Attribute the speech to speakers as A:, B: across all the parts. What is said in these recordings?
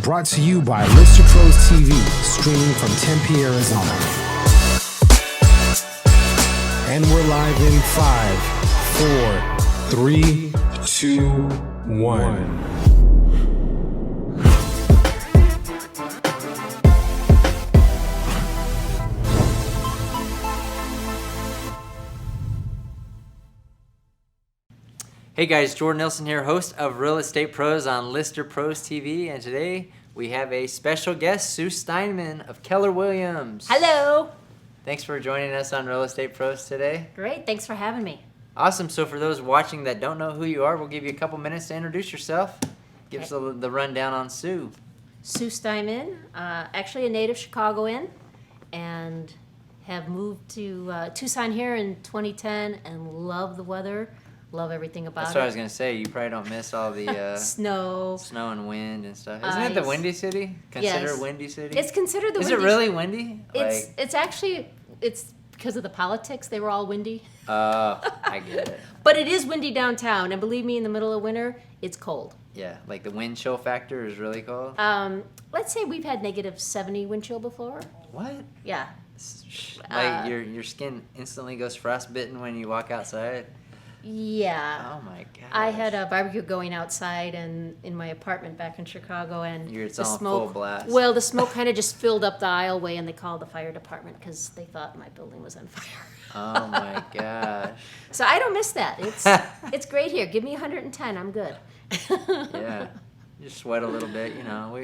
A: Brought to you by Lister Pros TV, streaming from Tempe, Arizona. And we're live in 5, 4, 3, 2, 1.
B: Hey guys, Jordan Nielsen here, host of Real Estate Pros on Lister Pros TV, and today we have a special guest, Sue Steinman of Keller Williams.
C: Hello.
B: Thanks for joining us on Real Estate Pros today.
C: Great, thanks for having me.
B: Awesome. So for those watching that don't know who you are, we'll give you a couple minutes to introduce yourself. Give us the rundown on Sue.
C: Sue Steinman, actually a native Chicagoan, and have moved to Tucson here in 2010 and love the weather. Love everything about it.
B: That's what I was going to say. You probably don't miss all the
C: snow
B: and wind and stuff. Isn't it the windy city? Considered
C: Yes.
B: windy city?
C: It's considered the
B: Is
C: windy.
B: it really windy?
C: It's actually because of the politics. They were all windy.
B: Oh, I get it.
C: But it is windy downtown, and believe me, in the middle of winter, it's cold.
B: Yeah, like the wind chill factor is really cold.
C: Let's say we've had negative 70 wind chill before.
B: What?
C: Yeah.
B: Like your skin instantly goes frostbitten when you walk outside?
C: Yeah.
B: Oh my god.
C: I had a barbecue going outside and in my apartment back in Chicago, and
B: It's
C: the
B: on
C: smoke.
B: full blast.
C: Well, the smoke kind of just filled up the aisleway, and they called the fire department because they thought my building was on fire.
B: Oh my gosh.
C: So I don't miss that. It's great here. Give me 110. I'm good.
B: Yeah. You sweat a little bit,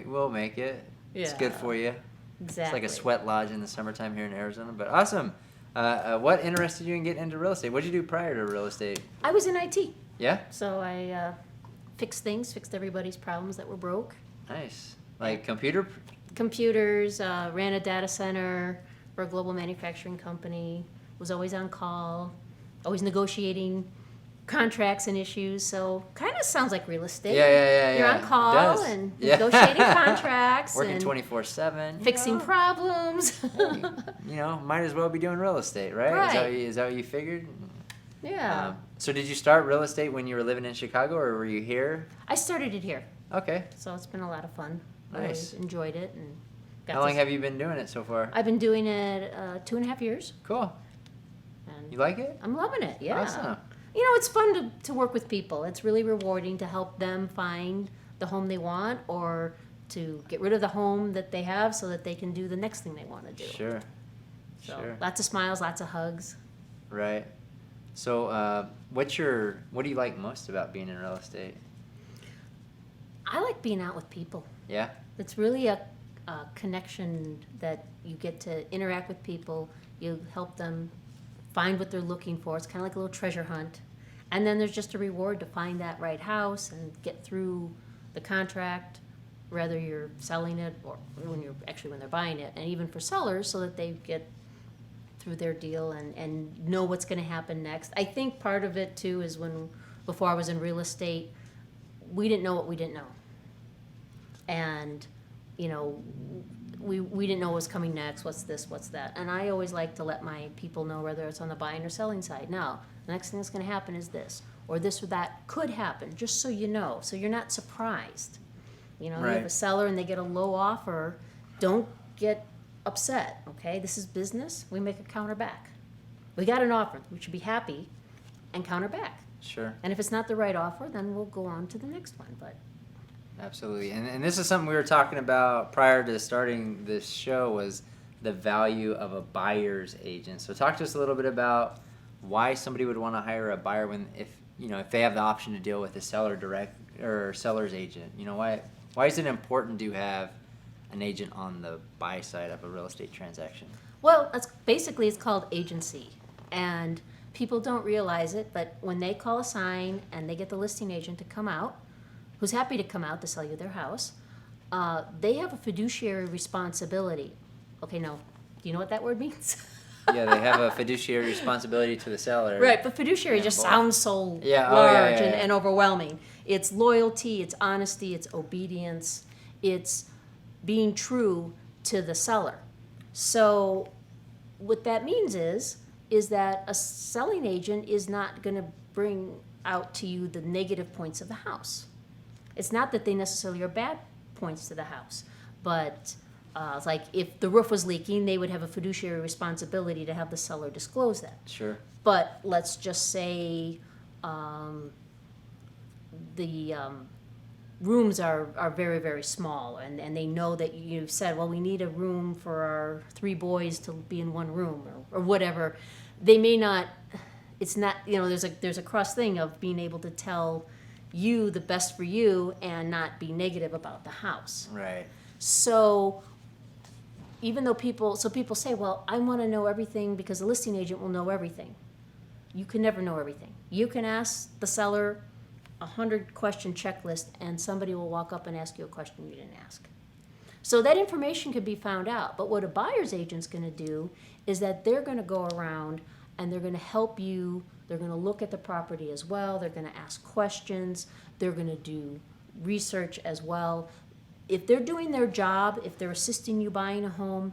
B: we'll make it. It's good
C: Yeah.
B: for you.
C: Exactly.
B: It's like a sweat lodge in the summertime here in Arizona. But awesome. What interested you in getting into real estate? What did you do prior to real estate?
C: I was in IT,
B: Yeah?
C: so I fixed everybody's problems that were broke.
B: Nice. Like computer?
C: Computers, ran a data center for a global manufacturing company, was always on call, always negotiating contracts and issues, so kind of sounds like real estate.
B: Yeah.
C: You're on call
B: It does.
C: and
B: Yeah.
C: negotiating contracts
B: Working
C: and
B: 24/7.
C: fixing problems.
B: Might as well be doing real estate, right?
C: Right.
B: Is that what you figured?
C: Yeah.
B: So did you start real estate when you were living in Chicago, or were you here?
C: I started it here,
B: Okay.
C: so it's been a lot of fun.
B: Nice.
C: Always enjoyed it. And
B: How long have you been doing it so far?
C: I've been doing it 2.5 years.
B: Cool.
C: And
B: You like it?
C: I'm loving it, yeah.
B: Awesome.
C: It's fun to work with people. It's really rewarding to help them find the home they want, or to get rid of the home that they have so that they can do the next thing they want to do.
B: Sure.
C: So
B: Sure.
C: lots of smiles, lots of hugs.
B: Right. So, what do you like most about being in real estate?
C: I like being out with people.
B: Yeah.
C: It's really a connection that you get to interact with people. You help them find what they're looking for. It's kind of like a little treasure hunt. And then there's just a reward to find that right house and get through the contract, whether you're selling it or when they're buying it. And even for sellers, so that they get through their deal and know what's going to happen next. I think part of it too is before I was in real estate, we didn't know what we didn't know. And, we didn't know what was coming next, what's this, what's that. And I always like to let my people know, whether it's on the buying or selling side. Now, the next thing that's going to happen is this, or that could happen, just so you know, so you're not surprised. You have
B: Right.
C: a seller and they get a low offer, don't get upset, okay? This is business. We make a counter back. We got an offer. We should be happy and counter back.
B: Sure.
C: And if it's not the right offer, then we'll go on to the next one. But
B: Absolutely. And this is something we were talking about prior to starting this show, was the value of a buyer's agent. So talk to us a little bit about why somebody would want to hire a buyer if they have the option to deal with a seller direct or seller's agent. Why is it important to have an agent on the buy side of a real estate transaction?
C: well, it's called agency, and people don't realize it. But when they call a sign and they get the listing agent to come out, who's happy to come out to sell you their house, they have a fiduciary responsibility. Okay, now, do you know what that word means?
B: Yeah, they have a fiduciary responsibility to the seller.
C: Right, but fiduciary just
B: both.
C: sounds so large
B: yeah.
C: And overwhelming. It's loyalty, it's honesty, it's obedience, it's being true to the seller. So what that means is that a selling agent is not going to bring out to you the negative points of the house. It's not that they necessarily are bad points to the house. But it's like if the roof was leaking, they would have a fiduciary responsibility to have the seller disclose that.
B: Sure.
C: But let's just say the rooms are very, very small, and they know that you've said, well, we need a room for our 3 boys to be in one room, or whatever. They may not, it's not, there's a cross thing of being able to tell you the best for you and not be negative about the house.
B: Right.
C: So even though people say, well, I want to know everything because the listing agent will know everything. You can never know everything. You can ask the seller 100-question checklist, and somebody will walk up and ask you a question you didn't ask. So that information could be found out. But what a buyer's agent's going to do is that they're going to go around and they're going to help you. They're going to look at the property as well. They're going to ask questions. They're going to do research as well. If they're doing their job, if they're assisting you buying a home,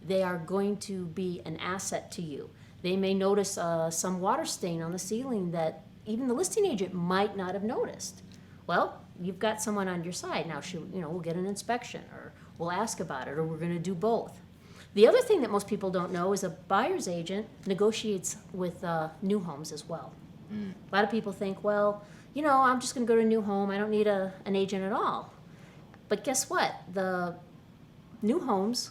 C: they are going to be an asset to you. They may notice some water stain on the ceiling that even the listing agent might not have noticed. Well, you've got someone on your side. Now, we'll get an inspection, or we'll ask about it, or we're going to do both. The other thing that most people don't know is a buyer's agent negotiates with new homes as well. A lot of people think, well, I'm just going to go to a new home. I don't need an agent at all. But guess what? The new homes,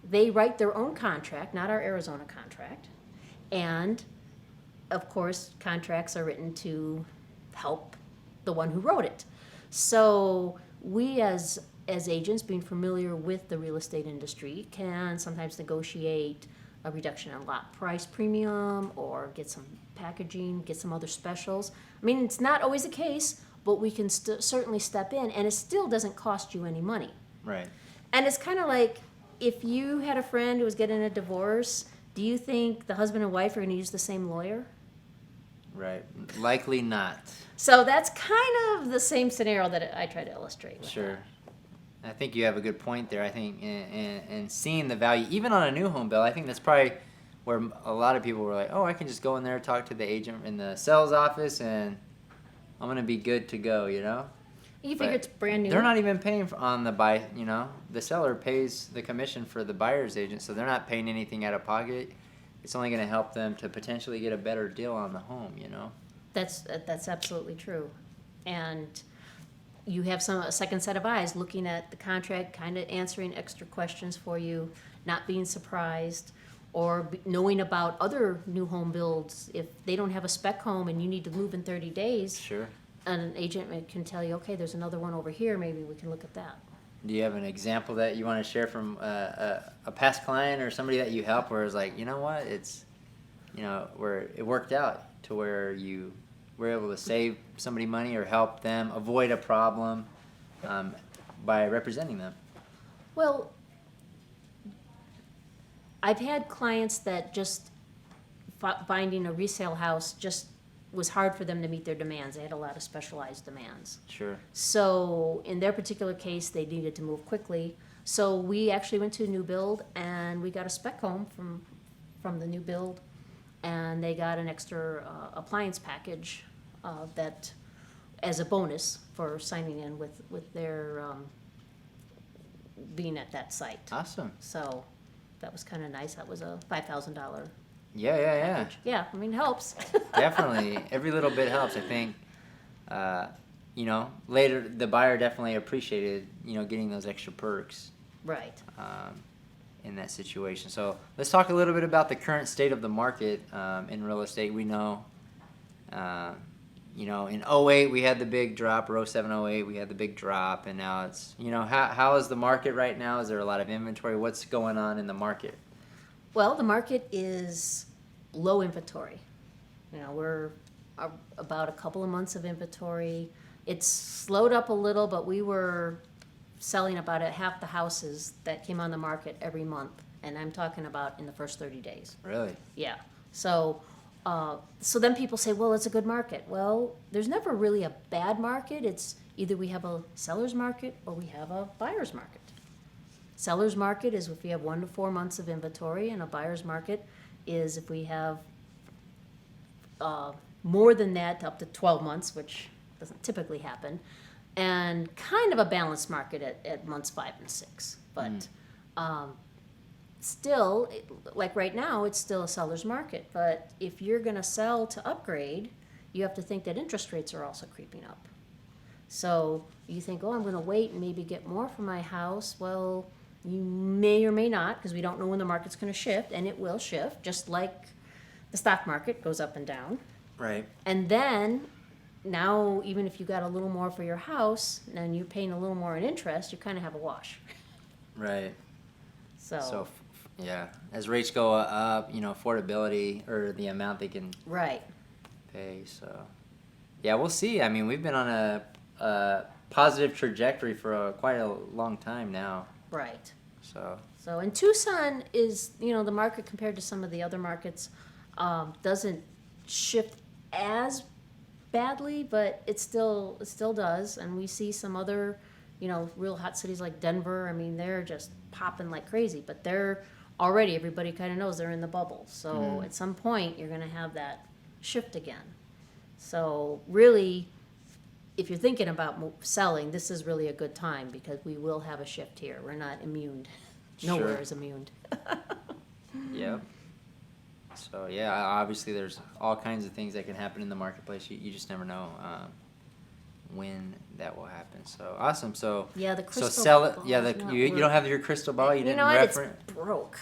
C: they write their own contract, not our Arizona contract. And, of course, contracts are written to help the one who wrote it. So we as agents, being familiar with the real estate industry, can sometimes negotiate a reduction in lot price premium or get some packaging, get some other specials. I mean, it's not always the case, but we can certainly step in, and it still doesn't cost you any money.
B: Right.
C: And it's kind of like if you had a friend who was getting a divorce, do you think the husband and wife are going to use the same lawyer?
B: Right. Likely not.
C: So that's kind of the same scenario that I try to illustrate with
B: Sure.
C: that.
B: I think you have a good point there. I think in seeing the value, even on a new home, Bill, I think that's probably where a lot of people were like, oh, I can just go in there, talk to the agent in the sales office, and I'm going to be good to go,
C: You figure it's brand new.
B: They're not even paying on the buy, the seller pays the commission for the buyer's agent, so they're not paying anything out of pocket. It's only going to help them to potentially get a better deal on the home,
C: That's absolutely true. And you have a second set of eyes looking at the contract, kind of answering extra questions for you, not being surprised, or knowing about other new home builds. If they don't have a spec home and you need to move in 30 days,
B: Sure.
C: an agent can tell you, okay, there's another one over here, maybe we can look at that.
B: Do you have an example that you want to share from a past client or somebody that you help where it's like, you know what, it's, where it worked out to where you were able to save somebody money or help them avoid a problem by representing them?
C: Well, I've had clients that just finding a resale house just was hard for them to meet their demands. They had a lot of specialized demands.
B: Sure.
C: So in their particular case, they needed to move quickly. So we actually went to a new build, and we got a spec home from the new build, and they got an extra appliance package that as a bonus for signing in with their being at that site.
B: Awesome.
C: So that was kind of nice. That was a $5,000
B: Yeah.
C: package. Yeah, I mean, helps.
B: Definitely. Every little bit helps. I think, later the buyer definitely appreciated, getting those extra perks
C: Right.
B: in that situation. So let's talk a little bit about the current state of the market in real estate. We know, in 08 we had the big drop, or 07, 08 we had the big drop, and now it's, how is the market right now? Is there a lot of inventory? What's going on in the market?
C: Well, the market is low inventory. We're about a couple of months of inventory. It's slowed up a little, but we were selling about half the houses that came on the market every month, and I'm talking about in the first 30 days.
B: Really?
C: Yeah. So then people say, well, it's a good market. Well, there's never really a bad market. It's either we have a seller's market or we have a buyer's market. Seller's market is if we have 1 to 4 months of inventory, and a buyer's market is if we have more than that, up to 12 months, which doesn't typically happen. and kind of a balanced market at months 5 and 6. But still, like right now, it's still a seller's market. But if you're going to sell to upgrade, you have to think that interest rates are also creeping up. So you think, oh, I'm going to wait and maybe get more for my house. Well, you may or may not, because we don't know when the market's going to shift, and it will shift, just like the stock market goes up and down.
B: Right.
C: And then now, even if you got a little more for your house and you're paying a little more in interest, you kind of have a wash.
B: Right.
C: So
B: yeah, as rates go up, affordability or the amount they can
C: right.
B: pay. So, yeah, we'll see. I mean, we've been on a positive trajectory for quite a long time now.
C: Right.
B: So,
C: and Tucson is, the market compared to some of the other markets doesn't shift as badly, but it still does. And we see some other, real hot cities like Denver. I mean, they're just popping like crazy, but they're already, everybody kind of knows they're in the bubble. So at some point, you're going to have that shift again. So really, if you're thinking about selling, this is really a good time because we will have a shift here. We're not immune. Nowhere is immune.
B: Yep. So, yeah, obviously there's all kinds of things that can happen in the marketplace. You just never know when that will happen. So, awesome. So,
C: Yeah, the crystal
B: so sell it.
C: ball
B: Yeah,
C: is not
B: you don't have your crystal ball. You didn't
C: what?
B: reference.
C: It's broke.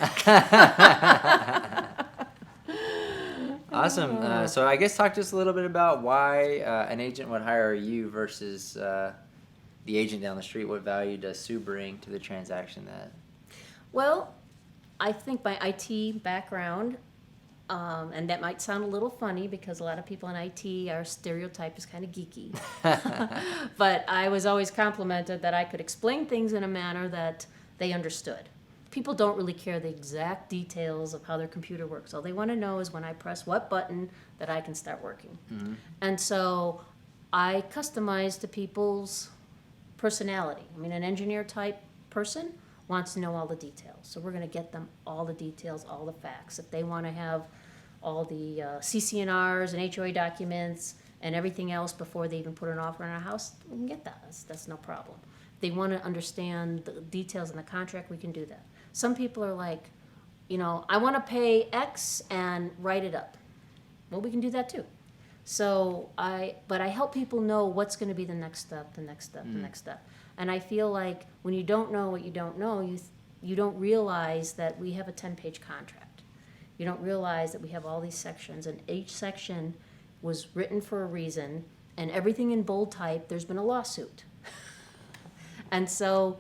B: Awesome. So I guess talk to us a little bit about why an agent would hire you versus the agent down the street. What value does Sue bring to the transaction?
C: Well, I think my IT background, and that might sound a little funny because a lot of people in IT are stereotyped as kind of geeky. But I was always complimented that I could explain things in a manner that they understood. People don't really care the exact details of how their computer works. All they want to know is when I press what button that I can start working. Mm-hmm. And so I customize to people's personality. I mean, an engineer type person wants to know all the details. So we're going to get them all the details, all the facts. If they want to have all the CC&Rs and HOA documents and everything else before they even put an offer on our house, we can get that. That's no problem. If they want to understand the details in the contract, we can do that. Some people are like, I want to pay X and write it up. Well, we can do that too. So but I help people know what's going to be the next step, the next step. And I feel like when you don't know what you don't know, you don't realize that we have a 10-page contract. You don't realize that we have all these sections, and each section was written for a reason, and everything in bold type, there's been a lawsuit. And so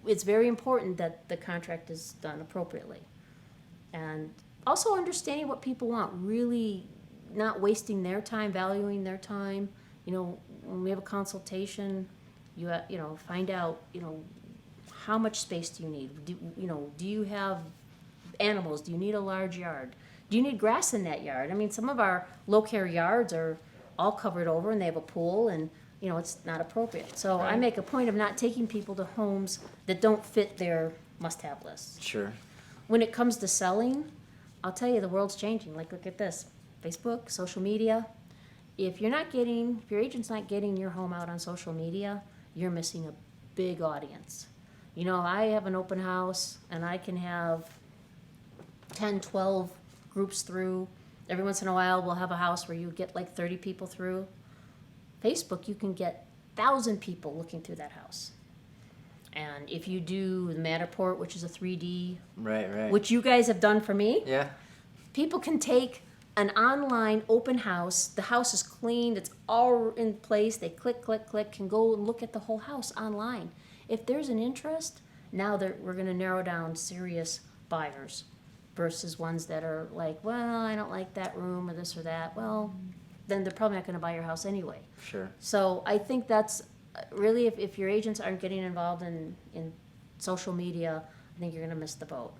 C: it's very important that the contract is done appropriately. And also understanding what people want, really not wasting their time, valuing their time. When we have a consultation, you find out, how much space do you need? Do you have animals? Do you need a large yard? Do you need grass in that yard? I mean, some of our low-care yards are all covered over and they have a pool and, it's not appropriate. So
B: Right.
C: I make a point of not taking people to homes that don't fit their must-have list.
B: Sure.
C: When it comes to selling, I'll tell you, the world's changing. Like, look at this. Facebook, social media. If your agent's not getting your home out on social media, you're missing a big audience. I have an open house, and I can have 10, 12 groups through. Every once in a while, we'll have a house where you get like 30 people through. Facebook, you can get 1,000 people looking through that house. And if you do the Matterport, which is a 3D,
B: Right.
C: which you guys have done for me,
B: Yeah.
C: people can take an online open house. The house is cleaned. It's all in place. They click, can go and look at the whole house online. If there's an interest, now we're going to narrow down serious buyers versus ones that are like, well, I don't like that room or this or that. Well, then they're probably not going to buy your house anyway.
B: Sure.
C: So I think that's really, if your agents aren't getting involved in social media, I think you're going to miss the boat.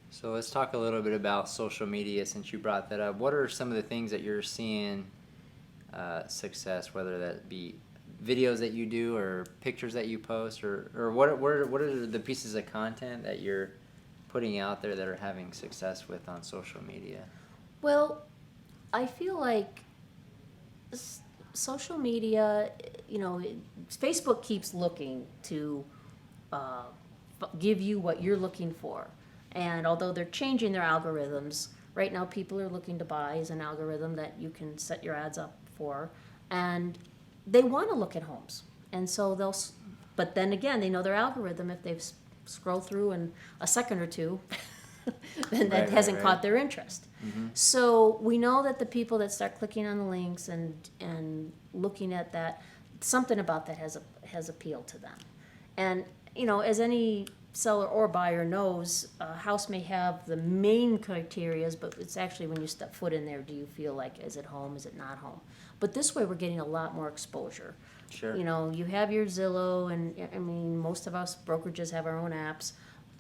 B: So let's talk a little bit about social media since you brought that up. What are some of the things that you're seeing success, whether that be videos that you do or pictures that you post, or what are the pieces of content that you're putting out there that are having success with on social media?
C: Well, I feel like social media, Facebook keeps looking to give you what you're looking for. And although they're changing their algorithms, right now people are looking to buy as an algorithm that you can set your ads up for. And they want to look at homes. And so but then again, they know their algorithm. If they've scrolled through in a second or two, then that hasn't caught their interest.
B: Mm-hmm.
C: So we know that the people that start clicking on the links and looking at that, something about that has appealed to them. And as any seller or buyer knows, a house may have the main criterias, but it's actually when you step foot in there, do you feel like, is it home, is it not home? But this way we're getting a lot more exposure.
B: Sure.
C: You have your Zillow, and I mean, most of us brokerages have our own apps,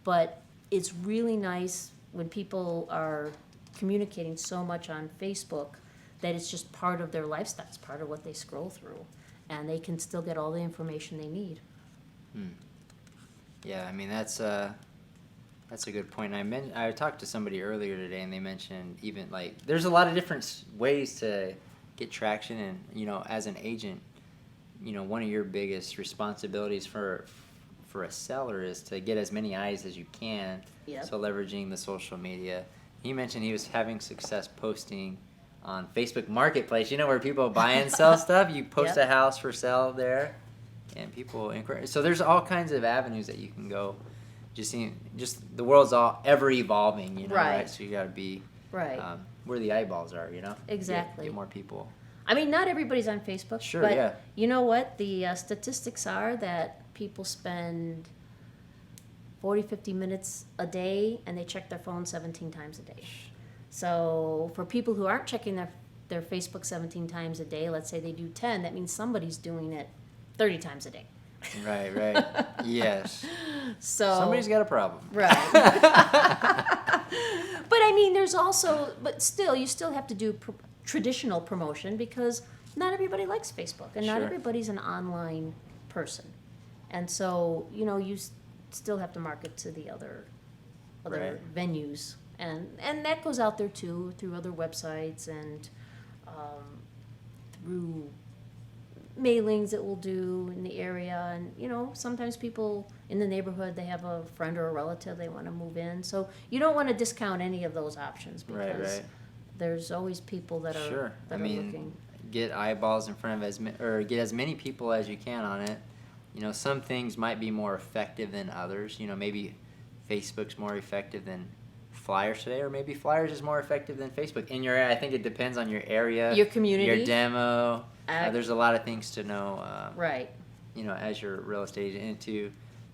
C: but it's really nice when people are communicating so much on Facebook that it's just part of their lifestyle, it's part of what they scroll through, and they can still get all the information they need.
B: Yeah, I mean that's a good point. I talked to somebody earlier today, and they mentioned even like there's a lot of different ways to get traction, and as an agent, one of your biggest responsibilities for a seller is to get as many eyes as you can.
C: Yep.
B: So leveraging the social media. He mentioned he was having success posting on Facebook Marketplace. Where people buy and sell stuff. You post
C: Yep.
B: a house for sale there, and people inquire. So there's all kinds of avenues that you can go. Just the world's all ever evolving. Right? So you got to be
C: Right.
B: Where the eyeballs are.
C: Exactly.
B: Get more people.
C: I mean, not everybody's on Facebook.
B: Sure,
C: but
B: yeah.
C: You know what? The statistics are that people spend 40, 50 minutes a day, and they check their phone 17 times a day. So for people who aren't checking their Facebook 17 times a day, let's say they do 10, that means somebody's doing it 30 times a day.
B: Right. Yes.
C: So
B: Somebody's got a problem.
C: Right. But I mean, but still, you still have to do traditional promotion because not everybody likes Facebook and not
B: Sure.
C: everybody's an online person. And so, you still have to market to the other
B: Right.
C: venues. And that goes out there too, through other websites and through mailings that we'll do in the area. And, sometimes people in the neighborhood, they have a friend or a relative they want to move in. So you don't want to discount any of those options because
B: Right.
C: there's always people that are,
B: Sure.
C: that
B: I
C: are
B: mean,
C: looking.
B: get eyeballs in front of get as many people as you can on it. Some things might be more effective than others. Maybe Facebook's more effective than flyers today, or maybe flyers is more effective than Facebook. In your area, I think it depends on your area,
C: Your community.
B: your demo. There's a lot of things to know.
C: Right.
B: As your real estate agent,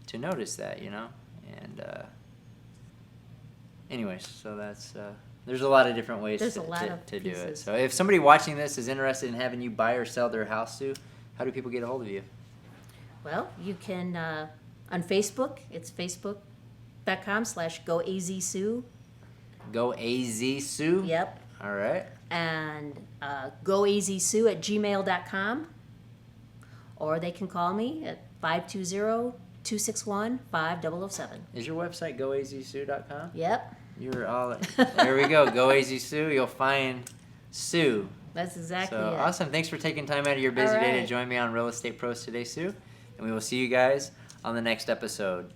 B: to notice that. And anyways, so that's. There's a lot of different ways
C: There's a lot of
B: to do it.
C: pieces.
B: So if somebody watching this is interested in having you buy or sell their house, Sue, how do people get a hold of you?
C: Well, you can, on Facebook, it's facebook.com/GoAZSue.
B: Go AZ Sue.
C: Yep.
B: All right.
C: And goazsue@gmail.com. Or they can call me at 520-261-5007.
B: Is your website goazsue.com?
C: Yep.
B: You're all. There we go. Go AZ Sue. You'll find Sue.
C: That's exactly
B: So
C: it.
B: awesome. Thanks for taking time out of your busy
C: All
B: day to
C: right.
B: join me on Real Estate Pros Today, Sue. And we will see you guys on the next episode.